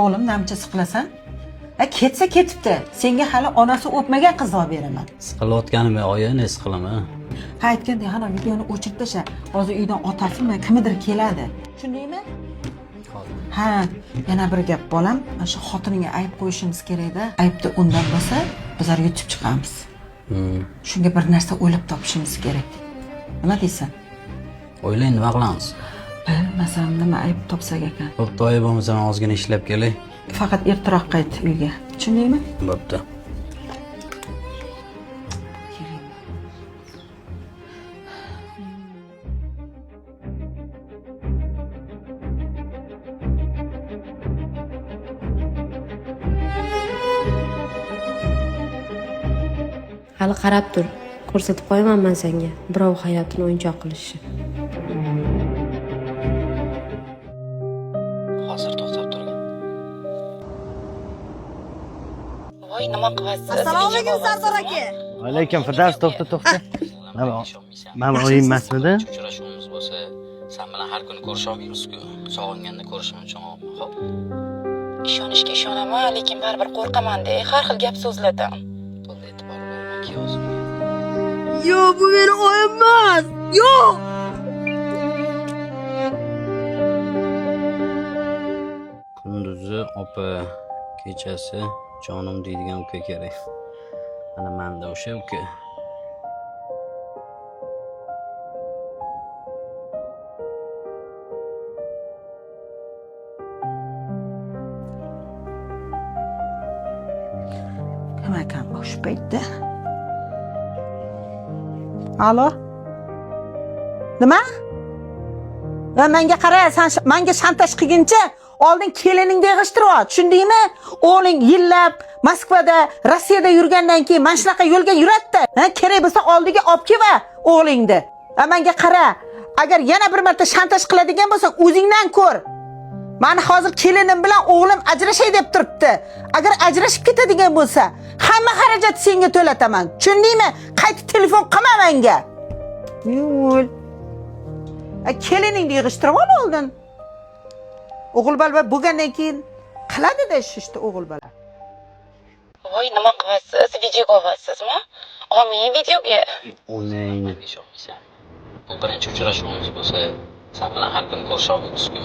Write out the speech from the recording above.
O'g'lim namcha siqlasan? Ketsa ketibdi. Senga hali onasi o'pmagan qiz olib beraman. Siqilayotganimga oyi, ne siqilaman? Ha aytganda ana videoni o'chirib tasha. Hozir uydan otasimi, kimdir keladi. Tushundingmi? Ha, yana bir gap bolam, mana shu xotiniga ayb qo'yishimiz kerak-da. Aybni undan bo'lsa, bizlar yutib chiqamiz. Shunga bir narsa o'ylab topishimiz kerak. Nima deysan? O'ylang, nima qilamiz? Bilmasam nima ayb topsak ekan. Bo'pti, oyi bo'lmasa men ozgina ishlab kelay. Faqat ertaroq qayt uyga. Tushundingmi? Bo'pti. Hali qarab tur. Ko'rsatib qo'yaman men senga. Birov hayotini o'yinchoq qilishi. Hozir to'xtab turgan. Voy, nima qilyapsiz? Assalomu alaykum Sardor aka. Alaykum Firdavs, to'xta. Mana oyim emasmidi? Uchrashuvimiz bo'lsa, sen bilan har kuni ko'risha olmaymiz-ku. Sog'inganda ko'rishim uchun xo'p. Ishonishga ishonaman, lekin baribir qo'rqaman-da. Har xil gap so'zlardan. To'g'ri e'tibor berma, kiyozim. Yo'q, bu meni oyim emas. Yo'q. Kunduzi opa, kechasi jonim deydigan uka kerak. Mana menda o'sha uka. Kim ekan bosh paytda? Alo? Nima? Va menga qara, sen menga shantaj qilguncha oldin keliningni yig'ishtirib ol, tushundingmi? O'g'ling yillab Moskvada, Rossiyada yurgandan keyin men shunaqa yo'lga yuratdi. Kerak bo'lsa oldiga olib kelva o'g'lingni. Va menga qara, agar yana bir marta shantaj qiladigan bo'lsang, o'zingdan ko'r. Meni hozir kelinim bilan o'g'lim ajrashay deb turibdi. Agar ajrashib ketadigan bo'lsa, hamma xarajatni senga to'lataman. Tushundingmi? Qayta telefon qilma menga. Yo'l. Keliningni yig'ishtirib ol oldin. O'g'il bola bo'lgandan keyin qiladi-da ishni o'g'il bola. Voy, nima qilyapsiz? Video qo'yyapsizmi? Olmang videoga. O'ynaymi? Bu birinchi uchrashuvimiz bo'lsa, sen bilan har kuni ko'risha olmaymiz-ku.